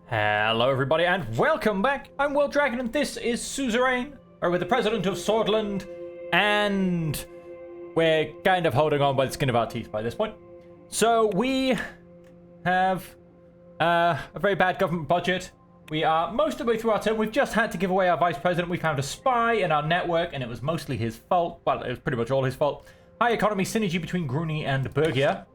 Hello everybody and welcome back. I'm World Dragon and this is Suzerain, or with the President of Swordland, and we're kind of holding on by the skin of our teeth by this point. So we have a very bad government budget. We are most of the way through our term. We've just had to give away our Vice President. We found a spy in our network and it was mostly his fault. Well, it was pretty much all his fault. High economy synergy between Gruni and Bergia.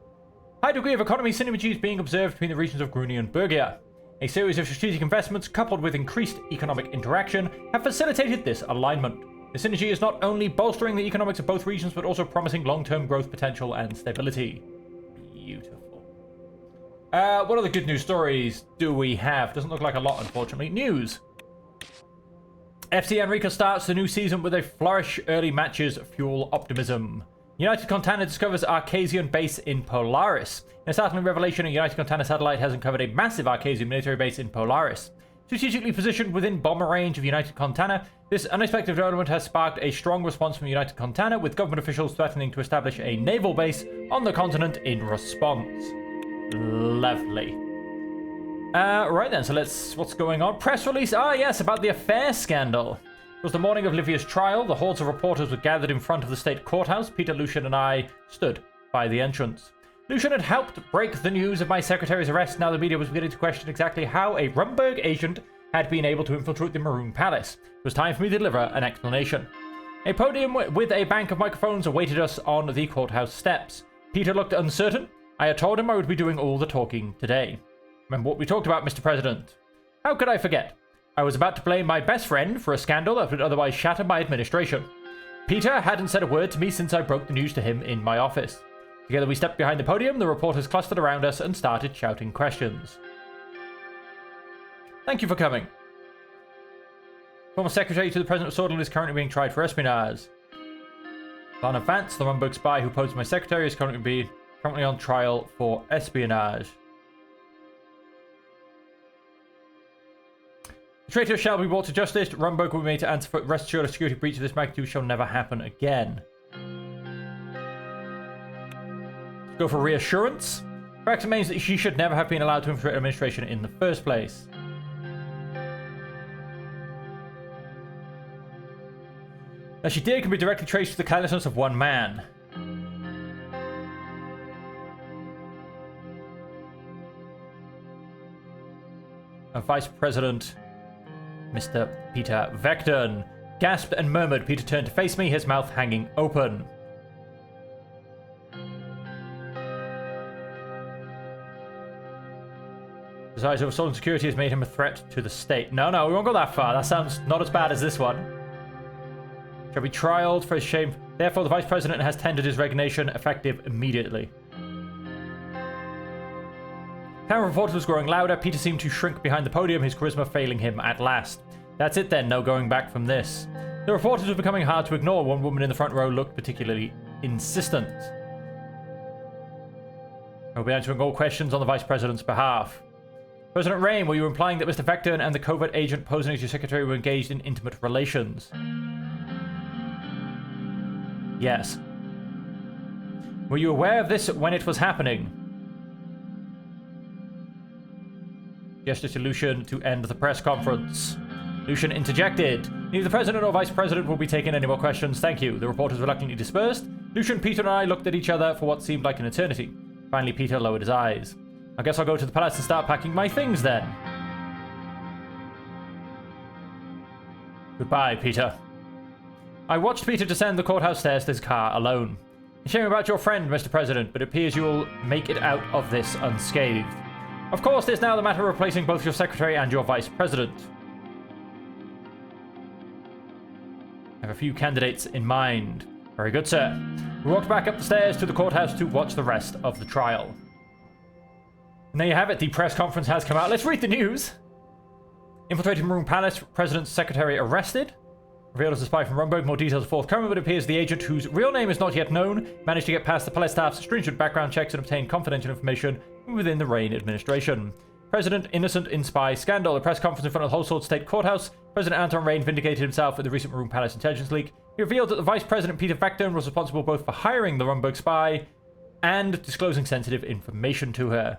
High degree of economy synergy is being observed between the regions of Gruni and Bergia. A series of strategic investments coupled with increased economic interaction have facilitated this alignment. The synergy is not only bolstering the economics of both regions, but also promising long-term growth potential and stability. Beautiful. What other good news stories do we have? Doesn't look like a lot, unfortunately. News. FC Enrica starts the new season with a flourish. Early matches fuel optimism. United Contana discovers Arcasian base in Polaris. In a startling revelation, a United Contana satellite has uncovered a massive Arcasian military base in Polaris. Strategically positioned within bomber range of United Contana, this unexpected development has sparked a strong response from United Contana, with government officials threatening to establish a naval base on the continent in response. Lovely. Right then, so what's going on? Press release, yes, about the affair scandal. It was the morning of Livia's trial. The hordes of reporters were gathered in front of the state courthouse. Peter, Lucian, and I stood by the entrance. Lucian had helped break the news of my secretary's arrest. Now the media was beginning to question exactly how a Rumberg agent had been able to infiltrate the Maroon Palace. It was time for me to deliver an explanation. A podium with a bank of microphones awaited us on the courthouse steps. Peter looked uncertain. I had told him I would be doing all the talking today. Remember what we talked about, Mr. President? How could I forget? I was about to blame my best friend for a scandal that would otherwise shatter my administration. Peter hadn't said a word to me since I broke the news to him in my office. Together we stepped behind the podium, the reporters clustered around us and started shouting questions. Thank you for coming. Former secretary to the President of Swordland is currently being tried for espionage. Lana Vance, the Rumberg spy who posed as my secretary, is currently on trial for espionage. The traitor shall be brought to justice. Rumberg will be made to answer for. Rest assured, a security breach of this magnitude shall never happen again. Go for reassurance. Fact remains that she should never have been allowed to infiltrate administration in the first place. That she did can be directly traced to the carelessness of one man. A Vice President, Mr. Peter Vecton, gasped and murmured. Peter turned to face me, his mouth hanging open. The size of Swordland security has made him a threat to the state. No, we won't go that far. That sounds not as bad as this one. Shall be trialed for his shame. Therefore, the Vice President has tendered his resignation, effective immediately. Camera reporter was growing louder. Peter seemed to shrink behind the podium, his charisma failing him at last. That's it then, no going back from this. The reporters were becoming hard to ignore. One woman in the front row looked particularly insistent. I will be answering all questions on the Vice President's behalf. President Rain, were you implying that Mr. Vector and the covert agent posing as your secretary were engaged in intimate relations? Yes. Were you aware of this when it was happening? Gesture to Lucian to end the press conference. Lucian interjected. Neither the president or vice president will be taking any more questions. Thank you. The reporters reluctantly dispersed. Lucian, Peter, and I looked at each other for what seemed like an eternity. Finally, Peter lowered his eyes. I guess I'll go to the palace and start packing my things then. Goodbye, Peter. I watched Peter descend the courthouse stairs to his car alone. A shame about your friend, Mr. President, but it appears you will make it out of this unscathed. Of course, there's now the matter of replacing both your secretary and your vice president. I have a few candidates in mind. Very good, sir. We walked back up the stairs to the courthouse to watch the rest of the trial. And there you have it. The press conference has come out. Let's read the news. Infiltrated Maroon Palace. President's secretary arrested. Revealed as a spy from Rumberg. More details are forthcoming, but it appears the agent, whose real name is not yet known, managed to get past the palace staff's stringent background checks and obtain confidential information within the Rain administration. President innocent in spy scandal. A press conference in front of the Whole State Courthouse. President Anton Rain vindicated himself in the recent Maroon Palace intelligence leak. He revealed that the Vice President Peter Vecton was responsible both for hiring the Rumberg spy and disclosing sensitive information to her.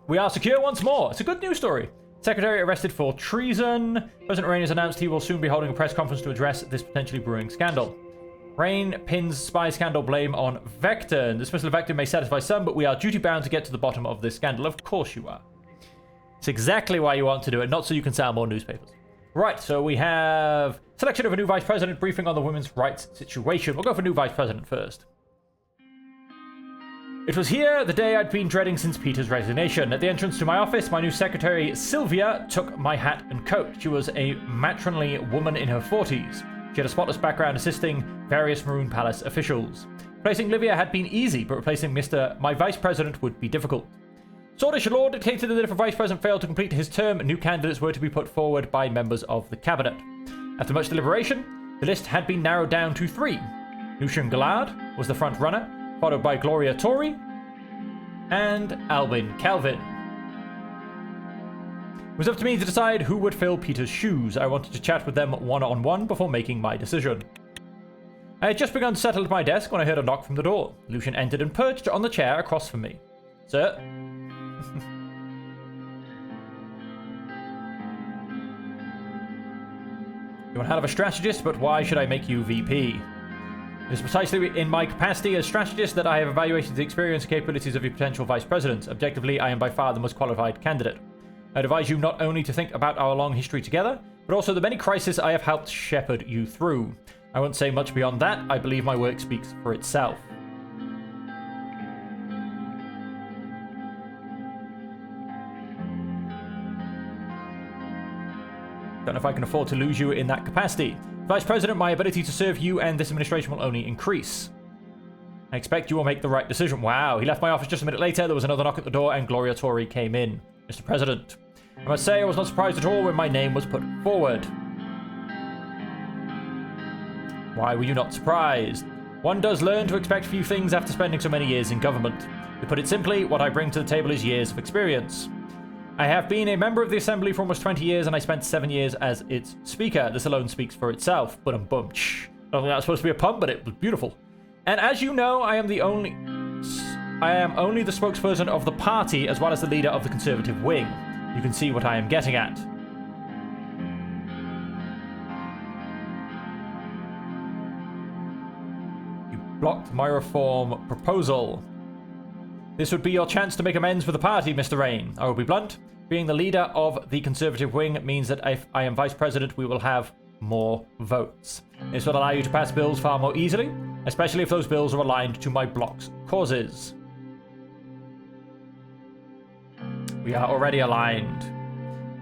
We are secure once more. It's a good news story. Secretary arrested for treason. President Rain has announced he will soon be holding a press conference to address this potentially brewing scandal. Rain pins spy scandal blame on Vector. Dismissal of Vector may satisfy some, but we are duty-bound to get to the bottom of this scandal. Of course you are. It's exactly why you want to do it, not so you can sell more newspapers. Right, so we have selection of a new vice president, briefing on the women's rights situation. We'll go for new vice president first. It was here the day I'd been dreading since Peter's resignation. At the entrance to my office, my new secretary, Sylvia, took my hat and coat. She was a matronly woman in her 40s. She had a spotless background assisting various Maroon Palace officials. Replacing Livia had been easy, but replacing my vice president would be difficult. Swordish law dictated that if a vice president failed to complete his term, new candidates were to be put forward by members of the cabinet. After much deliberation, the list had been narrowed down to 3. Lucian Gallard was the front runner, followed by Gloria Tory and Albin Calvin. It was up to me to decide who would fill Peter's shoes. I wanted to chat with them one-on-one before making my decision. I had just begun to settle at my desk when I heard a knock from the door. Lucian entered and perched on the chair across from me. Sir? You're one hell of a strategist, but why should I make you VP? It is precisely in my capacity as strategist that I have evaluated the experience and capabilities of your potential vice president. Objectively, I am by far the most qualified candidate. I advise you not only to think about our long history together, but also the many crises I have helped shepherd you through. I won't say much beyond that. I believe my work speaks for itself. Don't know if I can afford to lose you in that capacity. Vice President, my ability to serve you and this administration will only increase. I expect you will make the right decision. Wow, he left my office just a minute later. There was another knock at the door and Gloria Tory came in. Mr. President, I must say I was not surprised at all when my name was put forward. Why were you not surprised? One does learn to expect few things after spending so many years in government. To put it simply, what I bring to the table is years of experience. I have been a member of the Assembly for almost 20 years, and I spent 7 years as its Speaker. This alone speaks for itself. But I don't think that was supposed to be a pun, but it was beautiful. And as you know, I am only the spokesperson of the party, as well as the leader of the Conservative wing. You can see what I am getting at. You blocked my reform proposal. This would be your chance to make amends for the party, Mr. Rain. I will be blunt. Being the leader of the Conservative wing means that if I am Vice President, we will have more votes. This will allow you to pass bills far more easily, especially if those bills are aligned to my bloc's causes. We are already aligned.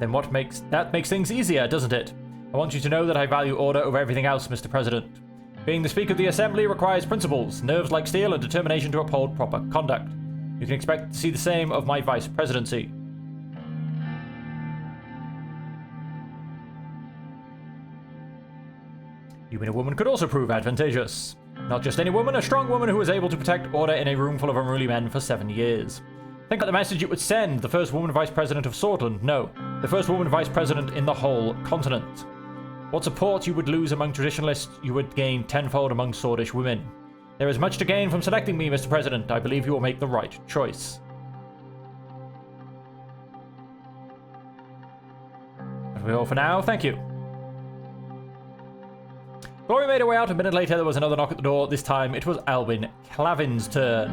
Then that makes things easier, doesn't it? I want you to know that I value order over everything else, Mr. President. Being the Speaker of the Assembly requires principles, nerves like steel, and determination to uphold proper conduct. You can expect to see the same of my Vice Presidency. You being a woman could also prove advantageous. Not just any woman, a strong woman who was able to protect order in a room full of unruly men for 7 years. Think about the message it would send. The first woman Vice President of Swordland. No, the first woman Vice President in the whole continent. What support you would lose among traditionalists, you would gain tenfold among Swordish women. There is much to gain from selecting me, Mr. President. I believe you will make the right choice. That's all for now. Thank you. Gloria made her way out. A minute later, there was another knock at the door. This time, it was Albin Clavin's turn.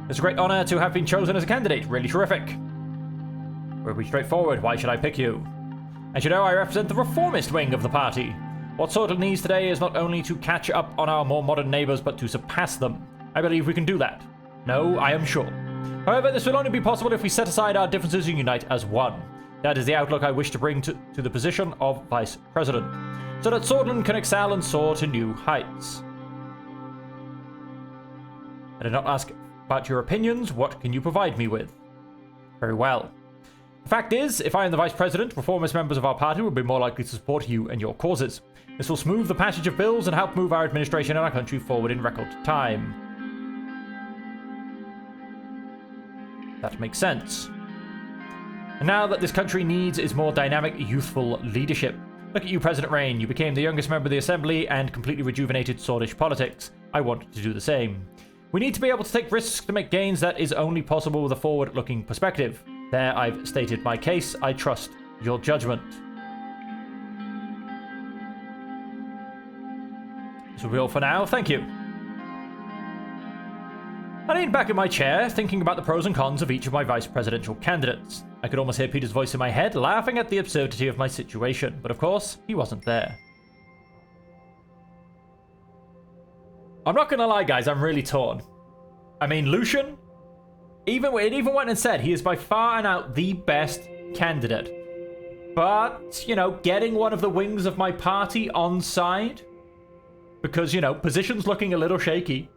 It's a great honor to have been chosen as a candidate. Really terrific. We'll be straightforward. Why should I pick you? As you know, I represent the reformist wing of the party. What Swordland needs today is not only to catch up on our more modern neighbors, but to surpass them. I believe we can do that. No, I am sure. However, this will only be possible if we set aside our differences and unite as one. That is the outlook I wish to bring to the position of Vice President, so that Swordland can excel and soar to new heights. I did not ask about your opinions. What can you provide me with? Very well. The fact is, if I am the Vice President, reformist members of our party will be more likely to support you and your causes. This will smooth the passage of bills and help move our administration and our country forward in record time. That makes sense. And now that this country needs is more dynamic, youthful leadership. Look at you, President Rain. You became the youngest member of the Assembly and completely rejuvenated Swordish politics. I want to do the same. We need to be able to take risks to make gains that is only possible with a forward-looking perspective. There, I've stated my case. I trust your judgment. This will be all for now. Thank you. I leaned back in my chair, thinking about the pros and cons of each of my vice presidential candidates. I could almost hear Peter's voice in my head, laughing at the absurdity of my situation, but of course, he wasn't there. I'm not gonna lie, guys, I'm really torn. I mean, Lucian, it even went and said he is by far and out the best candidate. But, you know, getting one of the wings of my party on side, because, you know, position's looking a little shaky,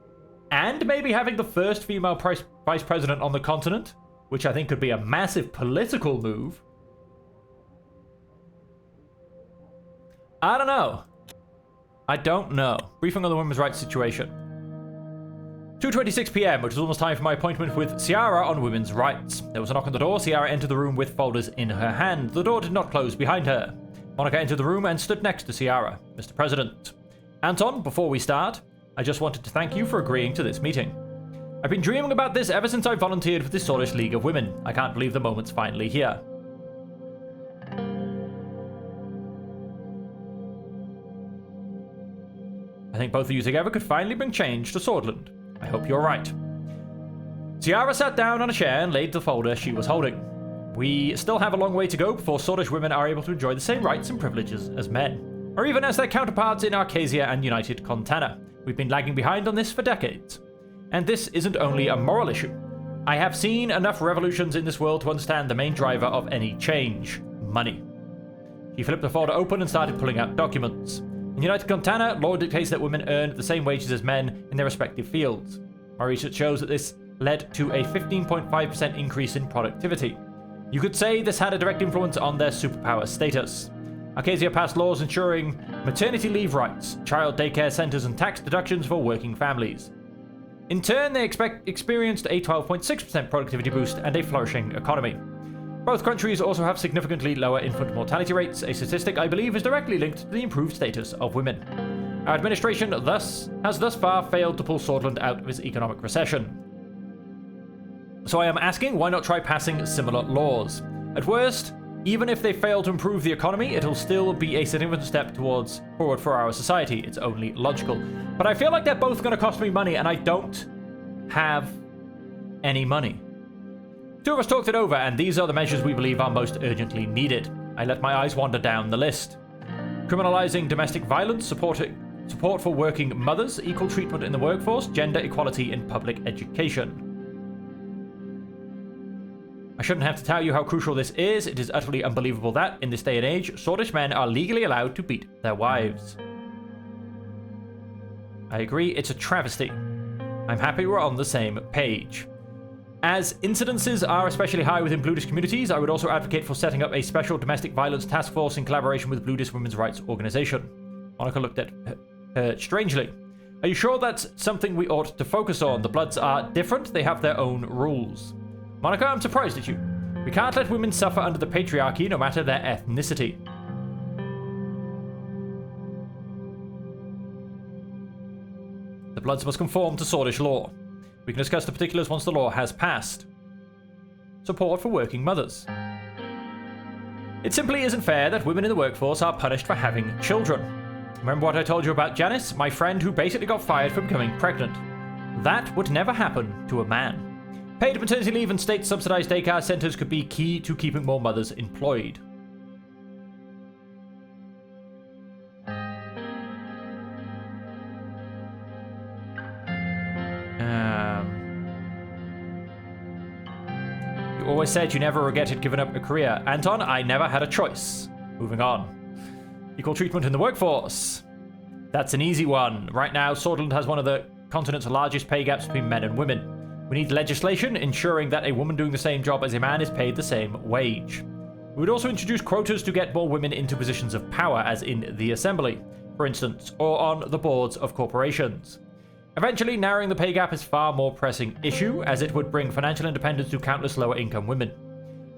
and maybe having the first female vice president on the continent, which I think could be a massive political move. I don't know. I don't know. Briefing on the women's rights situation. 2:26 p.m., which was almost time for my appointment with Ciara on women's rights. There was a knock on the door. Ciara entered the room with folders in her hand. The door did not close behind her. Monica entered the room and stood next to Ciara. Mr. President. Anton, before we start, I just wanted to thank you for agreeing to this meeting. I've been dreaming about this ever since I volunteered for the Swordfish League of Women. I can't believe the moment's finally here. I think both of you together could finally bring change to Swordland. I hope you're right. Ciara sat down on a chair and laid the folder she was holding. We still have a long way to go before Swordfish women are able to enjoy the same rights and privileges as men, or even as their counterparts in Arcasia and United Contana. We've been lagging behind on this for decades. And this isn't only a moral issue. I have seen enough revolutions in this world to understand the main driver of any change: money. She flipped the folder open and started pulling out documents. In United Contana, law dictates that women earn the same wages as men in their respective fields. My research shows that this led to a 15.5% increase in productivity. You could say this had a direct influence on their superpower status. Arcasia passed laws ensuring maternity leave rights, child daycare centers, and tax deductions for working families. In turn, they experienced a 12.6% productivity boost and a flourishing economy. Both countries also have significantly lower infant mortality rates, a statistic I believe is directly linked to the improved status of women. Our administration has thus far failed to pull Swordland out of its economic recession. So I am asking, why not try passing similar laws? At worst, even if they fail to improve the economy, it'll still be a significant step forward for our society. It's only logical. But I feel like they're both going to cost me money, and I don't have any money. Two of us talked it over, and these are the measures we believe are most urgently needed. I let my eyes wander down the list. Criminalizing domestic violence, support for working mothers, equal treatment in the workforce, gender equality in public education. I shouldn't have to tell you how crucial this is. It is utterly unbelievable that, in this day and age, Swordfish men are legally allowed to beat their wives. I agree, it's a travesty. I'm happy we're on the same page. As incidences are especially high within Bluedish communities, I would also advocate for setting up a special domestic violence task force in collaboration with Bluedish women's rights organization. Monica looked at her strangely. Are you sure that's something we ought to focus on? The Bloods are different, they have their own rules. Monica, I'm surprised at you. We can't let women suffer under the patriarchy, no matter their ethnicity. The Bloods must conform to Swordfish law. We can discuss the particulars once the law has passed. Support for working mothers. It simply isn't fair that women in the workforce are punished for having children. Remember what I told you about Janice, my friend who basically got fired for becoming pregnant? That would never happen to a man. Paid maternity leave and state-subsidized daycare centers could be key to keeping more mothers employed. You always said you never regretted giving up a career. Anton, I never had a choice. Moving on. Equal treatment in the workforce. That's an easy one. Right now, Swordland has one of the continent's largest pay gaps between men and women. We need legislation ensuring that a woman doing the same job as a man is paid the same wage. We would also introduce quotas to get more women into positions of power, as in the assembly, for instance, or on the boards of corporations. Eventually, narrowing the pay gap is far more pressing issue, as it would bring financial independence to countless lower-income women.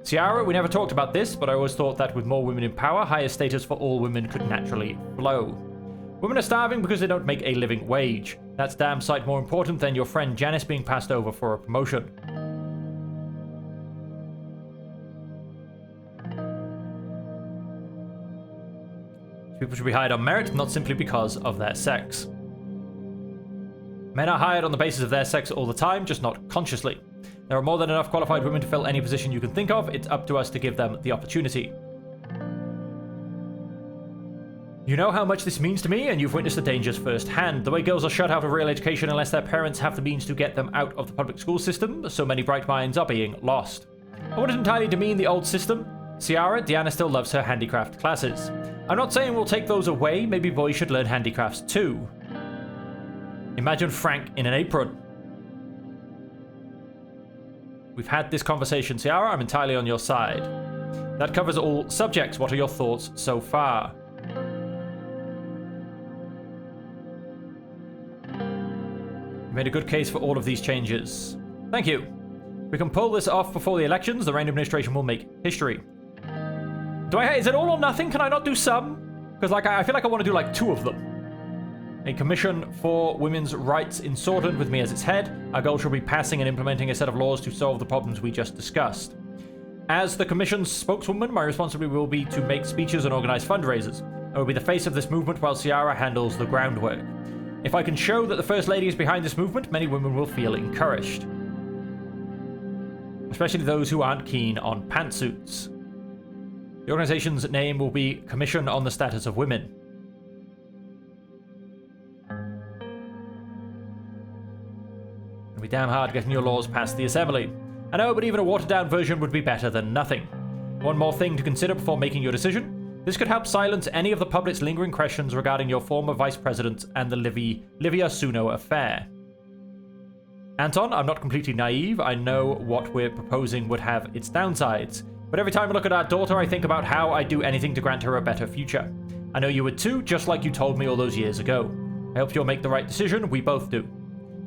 Ciara, we never talked about this, but I always thought that with more women in power, higher status for all women could naturally flow. Women are starving because they don't make a living wage. That's damn sight more important than your friend Janice being passed over for a promotion. People should be hired on merit, not simply because of their sex. Men are hired on the basis of their sex all the time, just not consciously. There are more than enough qualified women to fill any position you can think of. It's up to us to give them the opportunity. You know how much this means to me, and you've witnessed the dangers firsthand. The way girls are shut out of real education unless their parents have the means to get them out of the public school system, so many bright minds are being lost. I wouldn't entirely demean the old system. Ciara, Deanna still loves her handicraft classes. I'm not saying we'll take those away, maybe boys should learn handicrafts too. Imagine Frank in an apron. We've had this conversation, Ciara. I'm entirely on your side. That covers all subjects. What are your thoughts so far? You made a good case for all of these changes. Thank you. If we can pull this off before the elections, the Reign administration will make history. Is it all or nothing? Can I not do some? Because I feel like I want to do like 2 of them. A commission for women's rights in Swordland with me as its head. Our goal shall be passing and implementing a set of laws to solve the problems we just discussed. As the commission's spokeswoman, my responsibility will be to make speeches and organize fundraisers. I will be the face of this movement while Ciara handles the groundwork. If I can show that the First Lady is behind this movement, many women will feel encouraged. Especially those who aren't keen on pantsuits. The organization's name will be Commission on the Status of Women. It'll be damn hard getting your laws past the Assembly. I know, but even a watered-down version would be better than nothing. One more thing to consider before making your decision. This could help silence any of the public's lingering questions regarding your former vice president and the Livia Suno affair. Anton, I'm not completely naive. I know what we're proposing would have its downsides. But every time I look at our daughter, I think about how I'd do anything to grant her a better future. I know you would too, just like you told me all those years ago. I hope you'll make the right decision. We both do.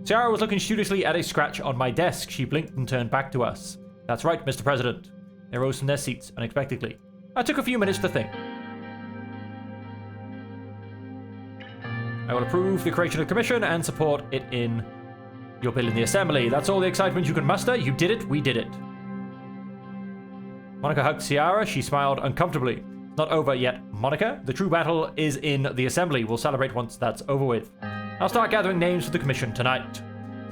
Ciara was looking studiously at a scratch on my desk. She blinked and turned back to us. That's right, Mr. President. They rose from their seats unexpectedly. I took a few minutes to think. I will approve the creation of the commission and support it in your bill in the Assembly. That's all the excitement you can muster. You did it. We did it. Monica hugged Ciara. She smiled uncomfortably. It's not over yet, Monica. The true battle is in the Assembly. We'll celebrate once that's over with. I'll start gathering names for the commission tonight.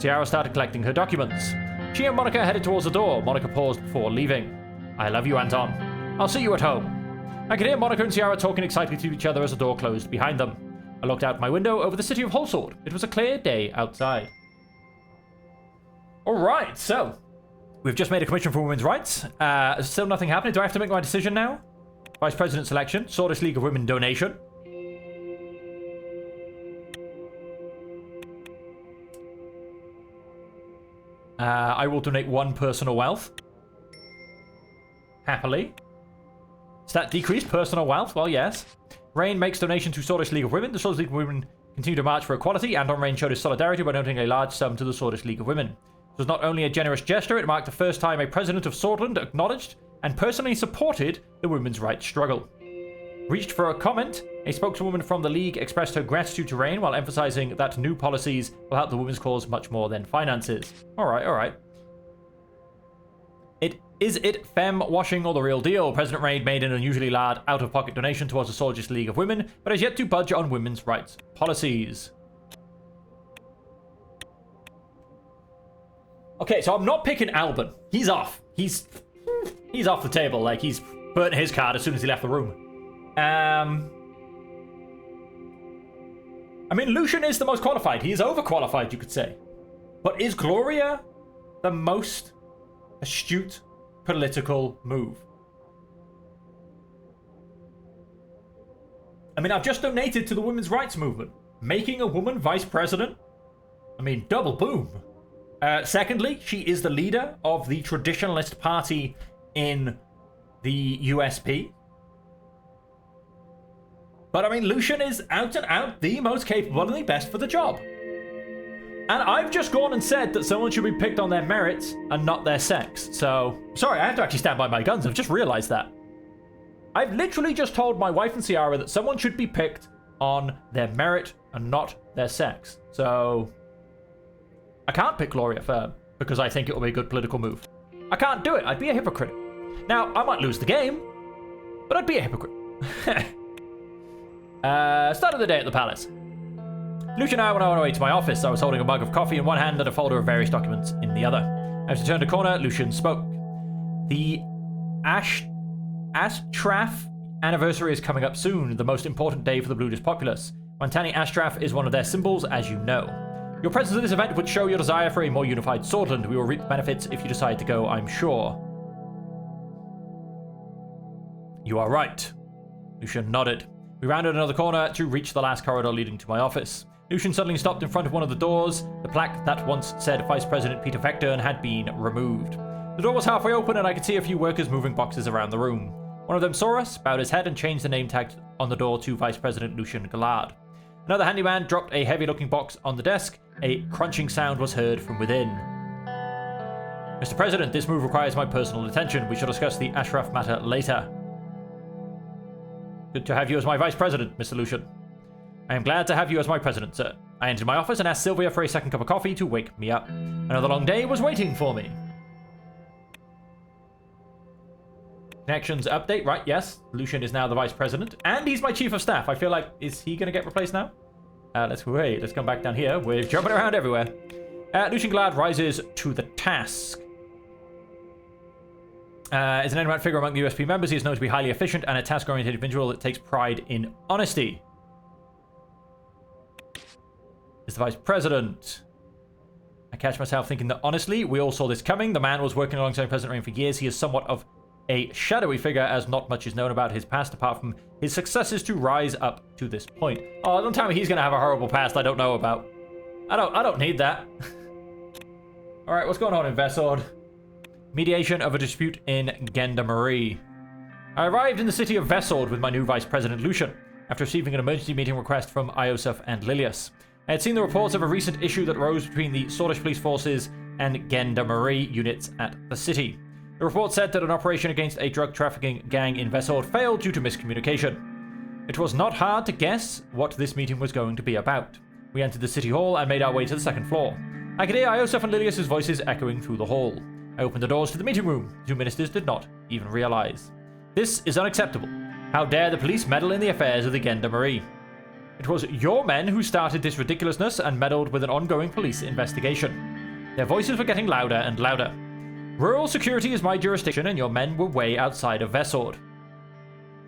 Ciara started collecting her documents. She and Monica headed towards the door. Monica paused before leaving. I love you, Anton. I'll see you at home. I could hear Monica and Ciara talking excitedly to each other as the door closed behind them. I looked out my window over the city of Holsword. It was a clear day outside. Alright, so we've just made a commission for women's rights. Still nothing happening. Do I have to make my decision now? Vice President selection. Swordfish League of Women donation. I will donate 1 personal wealth. Happily. Stat decreased. Personal wealth. Well, yes. Reign makes donation to Swordfish League of Women. The Swordfish League of Women continue to march for equality. Anton Reign showed his solidarity by donating a large sum to the Swordfish League of Women. It was not only a generous gesture, it marked the first time a president of Swordland acknowledged and personally supported the women's rights struggle. Reached for a comment, a spokeswoman from the League expressed her gratitude to Reign while emphasizing that new policies will help the women's cause much more than finances. Alright, alright. Is it femme washing or the real deal? President Reign made an unusually large out-of-pocket donation towards the Swordfish League of Women, but has yet to budge on women's rights policies. Okay, so I'm not picking Albin. He's off. He's off the table. Like, he's burnt his card as soon as he left the room. I mean, Lucian is the most qualified. He is overqualified, you could say. But is Gloria the most astute political move? I mean, I've just donated to the women's rights movement. Making a woman vice president? I mean, double boom. Secondly, she is the leader of the traditionalist party in the USP. But I mean, Lucian is out and out the most capable and the best for the job. And I've just gone and said that someone should be picked on their merits and not their sex. So, sorry, I have to actually stand by my guns. I've just realized that. I've literally just told my wife and Ciara that someone should be picked on their merit and not their sex. So, I can't pick Gloria Firm because I think it will be a good political move. I can't do it. I'd be a hypocrite. Now, I might lose the game, but I'd be a hypocrite. Start of the day at the palace. Lucian and I went on our way to my office. I was holding a mug of coffee in one hand and a folder of various documents in the other. As we turned a corner, Lucian spoke. The Ashtraf anniversary is coming up soon, the most important day for the Bludish populace. Montani Ashtraf is one of their symbols, as you know. Your presence at this event would show your desire for a more unified Swordland. We will reap the benefits if you decide to go, I'm sure. You are right. Lucian nodded. We rounded another corner to reach the last corridor leading to my office. Lucian suddenly stopped in front of one of the doors. The plaque that once said Vice President Peter Vectern had been removed. The door was halfway open and I could see a few workers moving boxes around the room. One of them saw us, bowed his head and changed the name tag on the door to Vice President Lucian Gallard. Another handyman dropped a heavy-looking box on the desk. A crunching sound was heard from within. Mr. President, this move requires my personal attention. We shall discuss the Ashraf matter later. Good to have you as my Vice President, Mr. Lucian. I am glad to have you as my President, sir. I entered my office and asked Sylvia for a second cup of coffee to wake me up. Another long day was waiting for me. Connections update, right, yes. Lucian is now the Vice President. And he's my Chief of Staff. I feel like, is he going to get replaced now? Let's come back down here. We're jumping around everywhere. Lucian Glad rises to the task. Is an enigmatic figure among the USP members. He is known to be highly efficient and a task-oriented individual that takes pride in honesty. Is the Vice President. I catch myself thinking that honestly, we all saw this coming. The man was working alongside President Reign for years. He is somewhat of a shadowy figure, as not much is known about his past apart from his successes to rise up to this point. Oh, don't tell me he's gonna have a horrible past I don't know about. I don't need that. Alright, what's going on in Vesord? Mediation of a dispute in Gendarmerie. I arrived in the city of Vesord with my new Vice President Lucian, after receiving an emergency meeting request from Iosef and Lilius. I had seen the reports of a recent issue that rose between the Swordish police forces and Gendarmerie units at the city. The report said that an operation against a drug trafficking gang in Vesord failed due to miscommunication. It was not hard to guess what this meeting was going to be about. We entered the city hall and made our way to the second floor. I could hear Iosef and Lilius' voices echoing through the hall. I opened the doors to the meeting room. The two ministers did not even realize. This is unacceptable. How dare the police meddle in the affairs of the Gendarmerie? It was your men who started this ridiculousness and meddled with an ongoing police investigation. Their voices were getting louder and louder. Rural security is my jurisdiction and your men were way outside of Vesord.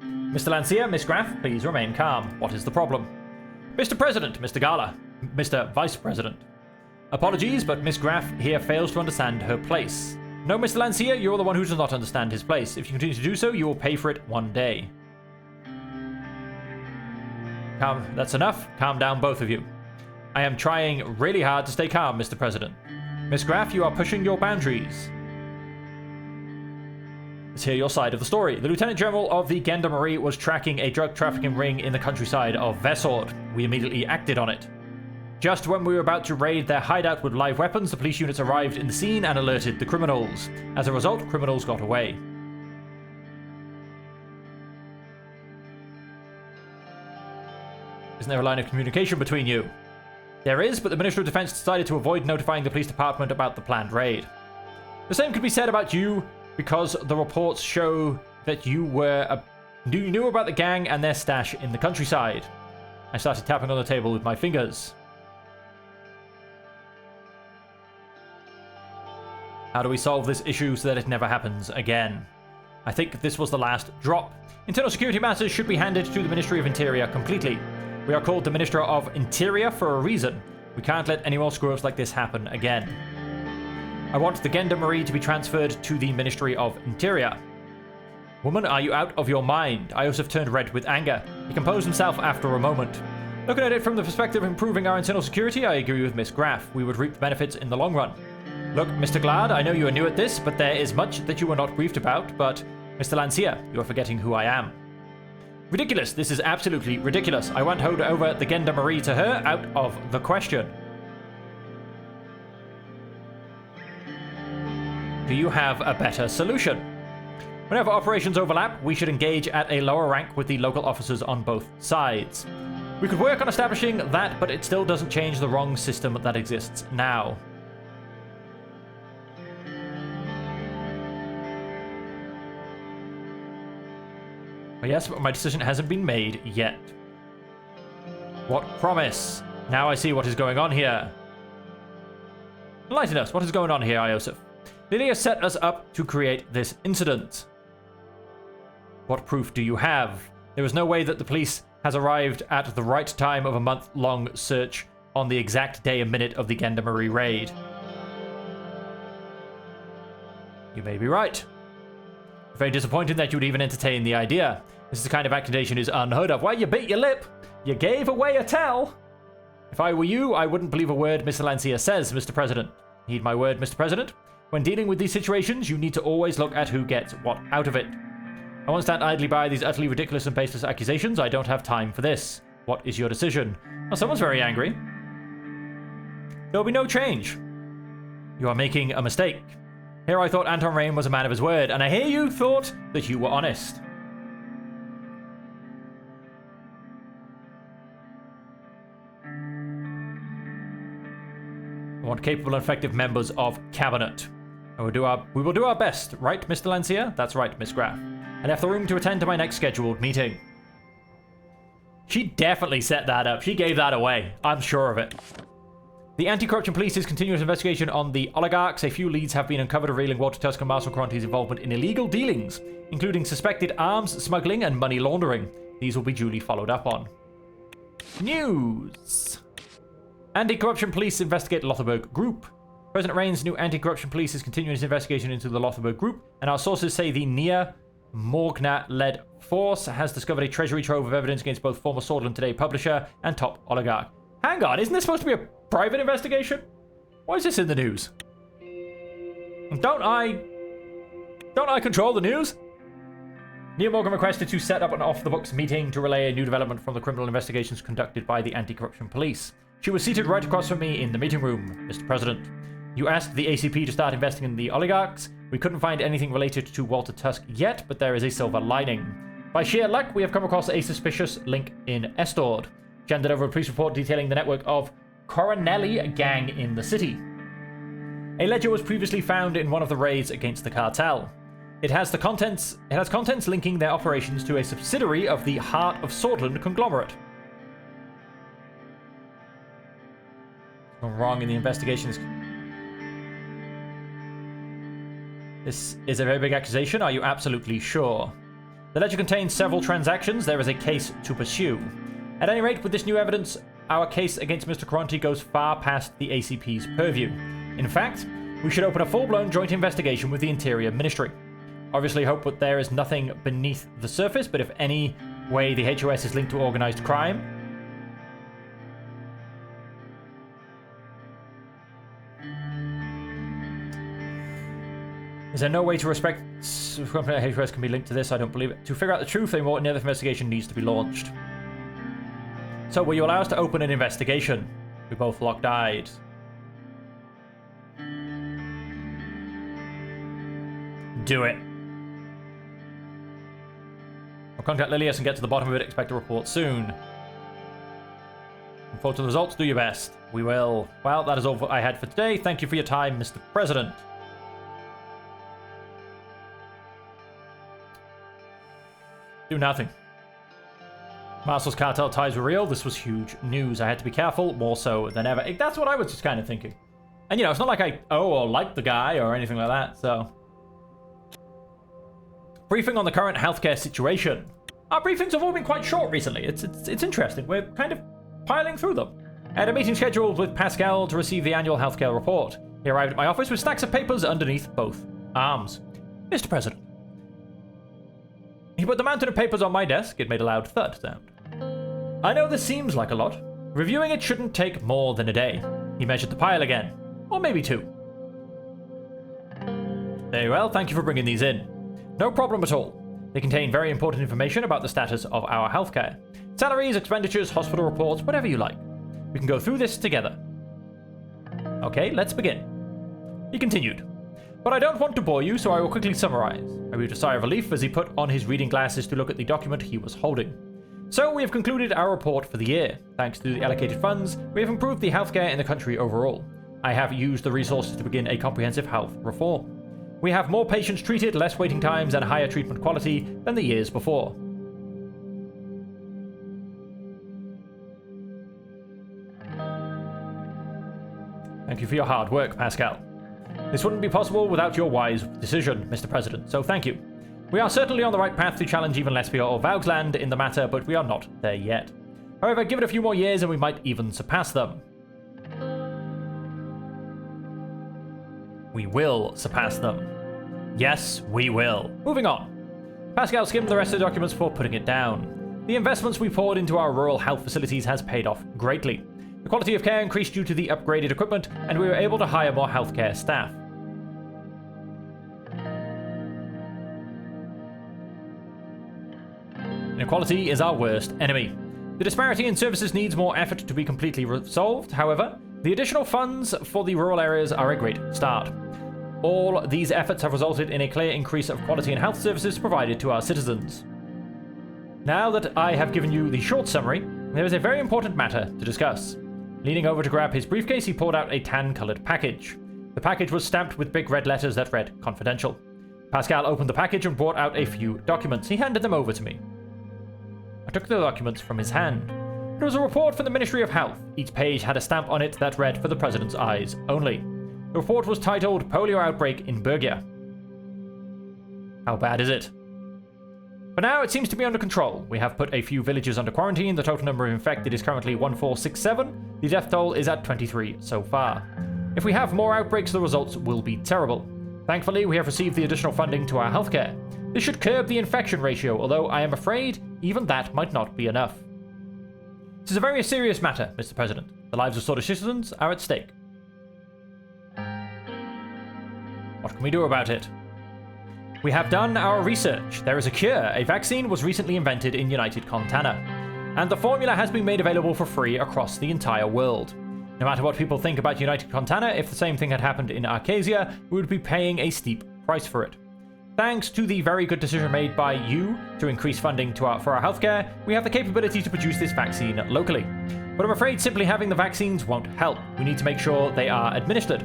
Mr. Lancia, Miss Graff, please remain calm. What is the problem? Mr. President, Mr. Gala, Mr. Vice President. Apologies, but Miss Graff here fails to understand her place. No, Mr. Lancia, you're the one who does not understand his place. If you continue to do so, you will pay for it one day. Calm, that's enough. Calm down, both of you. I am trying really hard to stay calm, Mr. President. Miss Graff, you are pushing your boundaries. Let's hear your side of the story. The Lieutenant General of the Gendarmerie was tracking a drug trafficking ring in the countryside of Vesord. We immediately acted on it. Just when we were about to raid their hideout with live weapons, the police units arrived in the scene and alerted the criminals. As a result, criminals got away. Isn't there a line of communication between you? There is, but the Minister of Defense decided to avoid notifying the police department about the planned raid. The same could be said about you, because the reports show that you knew about the gang and their stash in the countryside. I started tapping on the table with my fingers. How do we solve this issue so that it never happens again? I think this was the last drop. Internal security matters should be handed to the Ministry of Interior completely. We are called the Minister of Interior for a reason. We can't let any more screw-ups like this happen again. I want the Gendarmerie to be transferred to the Ministry of Interior. Woman, are you out of your mind? Iosef turned red with anger. He composed himself after a moment. Looking at it from the perspective of improving our internal security, I agree with Miss Graff. We would reap the benefits in the long run. Look, Mr. Glad, I know you are new at this, but there is much that you were not briefed about, but Mr. Lancia, you are forgetting who I am. Ridiculous. This is absolutely ridiculous. I won't hold over the Gendarmerie to her. Out of the question. Do you have a better solution? Whenever operations overlap, we should engage at a lower rank with the local officers on both sides. We could work on establishing that, but it still doesn't change the wrong system that exists now. Yes, but my decision hasn't been made yet. What promise? Now I see what is going on here. Enlighten us. What is going on here, Iosif? Lilia set us up to create this incident. What proof do you have? There is no way that the police has arrived at the right time of a month-long search on the exact day and minute of the Gendarmerie raid. You may be right. Very disappointing that you would even entertain the idea. This is the kind of accusation is unheard of. Why, you bit your lip. You gave away a tell. If I were you, I wouldn't believe a word Mr. Lancia says, Mr. President. Heed my word, Mr. President. When dealing with these situations, you need to always look at who gets what out of it. I won't stand idly by these utterly ridiculous and baseless accusations. I don't have time for this. What is your decision? Well, someone's very angry. There will be no change. You are making a mistake. Here I thought Anton Rain was a man of his word, and I hear you thought that you were honest. I want capable and effective members of cabinet. We will do our best, right, Mr. Lancia? That's right, Miss Graff. And have the room to attend to my next scheduled meeting. She definitely set that up. She gave that away. I'm sure of it. The Anti-Corruption Police's continuous investigation on the oligarchs. A few leads have been uncovered revealing Walter Tusk and Marcel Caronti's involvement in illegal dealings, including suspected arms smuggling and money laundering. These will be duly followed up on. News. Anti-Corruption Police investigate Lothar Group. President Rain's new Anti-Corruption Police is continuing its investigation into the Lothar Group, and our sources say the Nia Morgna-led force has discovered a treasury trove of evidence against both former Swordland Today publisher and top oligarch. Hang on, isn't this supposed to be a private investigation? Why is this in the news? Don't I control the news? Neil Morgan requested to set up an off-the-books meeting to relay a new development from the criminal investigations conducted by the Anti-Corruption Police. She was seated right across from me in the meeting room, Mr. President. You asked the ACP to start investigating the oligarchs. We couldn't find anything related to Walter Tusk yet, but there is a silver lining. By sheer luck, we have come across a suspicious link in Estord. She handed over a police report detailing the network of Coronelli gang in the city. A ledger was previously found in one of the raids against the cartel. It has contents linking their operations to a subsidiary of the Heart of Swordland conglomerate. What's wrong in the investigations? This is a very big accusation. Are you absolutely sure? The ledger contains several transactions. There is a case to pursue. At any rate, with this new evidence, our case against Mr. Caronti goes far past the ACP's purview. In fact, we should open a full-blown joint investigation with the Interior Ministry. Obviously hope that there is nothing beneath the surface, but if any way the HOS is linked to organized crime... Is there no way to respect HOS can be linked to this? I don't believe it. To figure out the truth, a more in-depth investigation needs to be launched. So, will you allow us to open an investigation? We both locked eyes. Do it. I'll contact Lilius and get to the bottom of it. Expect a report soon. Look forward to the results. Do your best. We will. Well, that is all I had for today. Thank you for your time, Mr. President. Do nothing. Marcel's cartel ties were real. This was huge news. I had to be careful, more so than ever. That's what I was just kind of thinking. And, you know, it's not like I or like the guy or anything like that, so... Briefing on the current healthcare situation. Our briefings have all been quite short recently. It's interesting. We're kind of piling through them. I had a meeting scheduled with Pascal to receive the annual healthcare report. He arrived at my office with stacks of papers underneath both arms. Mr. President. He put the mountain of papers on my desk. It made a loud thud sound. I know this seems like a lot. Reviewing it shouldn't take more than a day. He measured the pile again. Or maybe two. Very well, thank you for bringing these in. No problem at all. They contain very important information about the status of our healthcare. Salaries, expenditures, hospital reports, whatever you like. We can go through this together. Okay, let's begin. He continued. But I don't want to bore you, so I will quickly summarize. I breathed a sigh of relief as he put on his reading glasses to look at the document he was holding. So, we have concluded our report for the year. Thanks to the allocated funds, we have improved the healthcare in the country overall. I have used the resources to begin a comprehensive health reform. We have more patients treated, less waiting times, and higher treatment quality than the years before. Thank you for your hard work, Pascal. This wouldn't be possible without your wise decision, Mr. President, so thank you. We are certainly on the right path to challenge even Lesbia or Vauxland in the matter, but we are not there yet. However, give it a few more years and we might even surpass them. We will surpass them. Yes, we will. Moving on. Pascal skimmed the rest of the documents before putting it down. The investments we poured into our rural health facilities has paid off greatly. The quality of care increased due to the upgraded equipment, and we were able to hire more healthcare staff. Inequality is our worst enemy. The disparity in services needs more effort to be completely resolved. However, the additional funds for the rural areas are a great start. All these efforts have resulted in a clear increase of quality in health services provided to our citizens. Now that I have given you the short summary, there is a very important matter to discuss. Leaning over to grab his briefcase, he pulled out a tan-colored package. The package was stamped with big red letters that read "Confidential." Pascal opened the package and brought out a few documents. He handed them over to me. I took the documents from his hand. It was a report from the Ministry of Health. Each page had a stamp on it that read "For the President's eyes only." The report was titled "Polio Outbreak in Bergia." How bad is it? For now, it seems to be under control. We have put a few villages under quarantine. The total number of infected is currently 1467. The death toll is at 23 so far. If we have more outbreaks, the results will be terrible. Thankfully, we have received the additional funding to our healthcare. This should curb the infection ratio, although I am afraid even that might not be enough. This is a very serious matter, Mr. President. The lives of Swordfish citizens are at stake. What can we do about it? We have done our research. There is a cure. A vaccine was recently invented in United Contana, and the formula has been made available for free across the entire world. No matter what people think about United Contana, if the same thing had happened in Arcasia, we would be paying a steep price for it. Thanks to the very good decision made by you to increase funding for our healthcare, we have the capability to produce this vaccine locally. But I'm afraid simply having the vaccines won't help. We need to make sure they are administered.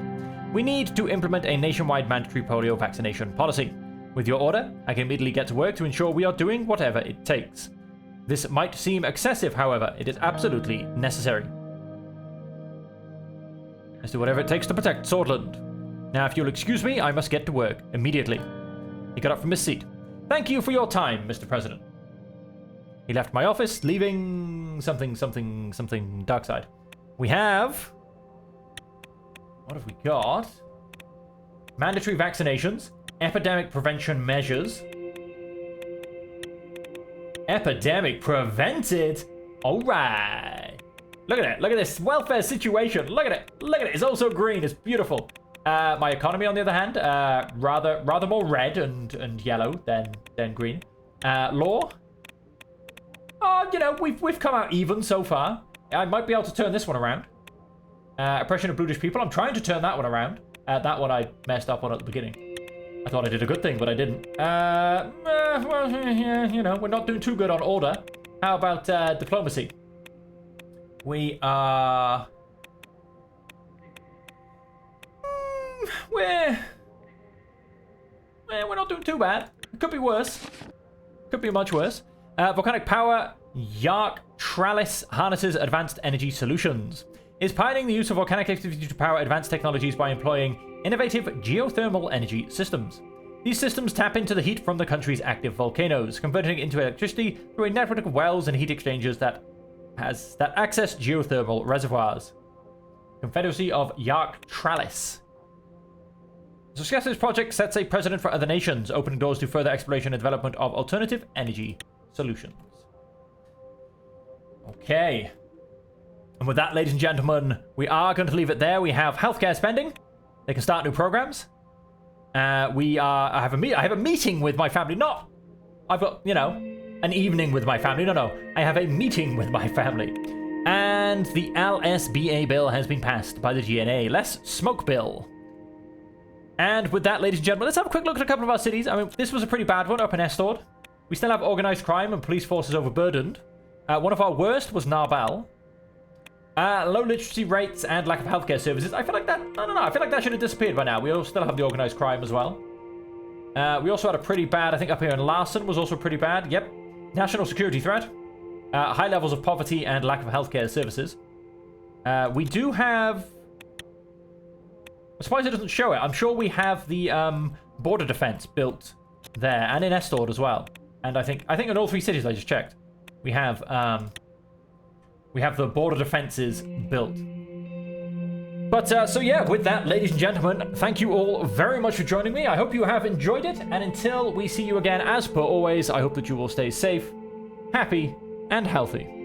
We need to implement a nationwide mandatory polio vaccination policy. With your order, I can immediately get to work to ensure we are doing whatever it takes. This might seem excessive, however, it is absolutely necessary. Let's do whatever it takes to protect Swordland. Now, if you'll excuse me, I must get to work immediately. He got up from his seat. Thank you for your time, Mr. President. He left my office, leaving something dark side. We have... What have we got? Mandatory vaccinations. Epidemic prevention measures. Epidemic prevented? Alright. Look at it. Look at this welfare situation. Look at it. Look at it. It's also green. It's beautiful. My economy, on the other hand, rather more red and yellow than green. Law. Oh, you know, we've come out even so far. I might be able to turn this one around. Oppression of brutish people. I'm trying to turn that one around. That one I messed up on at the beginning. I thought I did a good thing, but I didn't. Well, yeah, you know, we're not doing too good on order. How about diplomacy? We are... We're not doing too bad. It could be worse. Could be much worse. Volcanic power. Yark Trellis harnesses advanced energy solutions. Is piloting the use of volcanic activity to power advanced technologies by employing innovative geothermal energy systems. These systems tap into the heat from the country's active volcanoes, converting it into electricity through a network of wells and heat exchangers that access geothermal reservoirs. Confederacy of Yark Trellis. The success of this project sets a precedent for other nations, opening doors to further exploration and development of alternative energy solutions. Okay. And with that, ladies and gentlemen, we are going to leave it there. We have healthcare spending. They can start new programs. I have a meeting with my family. Not, I've got, you know, an evening with my family. No. I have a meeting with my family. And the LSBA bill has been passed by the GNA. Less smoke bill. And with that, ladies and gentlemen, let's have a quick look at a couple of our cities. I mean, this was a pretty bad one up in Estord. We still have organized crime and police forces overburdened. One of our worst was Narbal. Low literacy rates and lack of healthcare services. I feel like that... I don't know. I feel like that should have disappeared by now. We all still have the organized crime as well. We also had a pretty bad... I think up here in Larson was also pretty bad. Yep. National security threat. High levels of poverty and lack of healthcare services. We do have... I'm surprised it doesn't show it. I'm sure we have the border defense built there, and in Estord as well. And I think in all 3 cities I just checked, we have the border defenses built. But so yeah, with that, ladies and gentlemen, thank you all very much for joining me. I hope you have enjoyed it, and until we see you again, as per always, I hope that you will stay safe, happy, and healthy.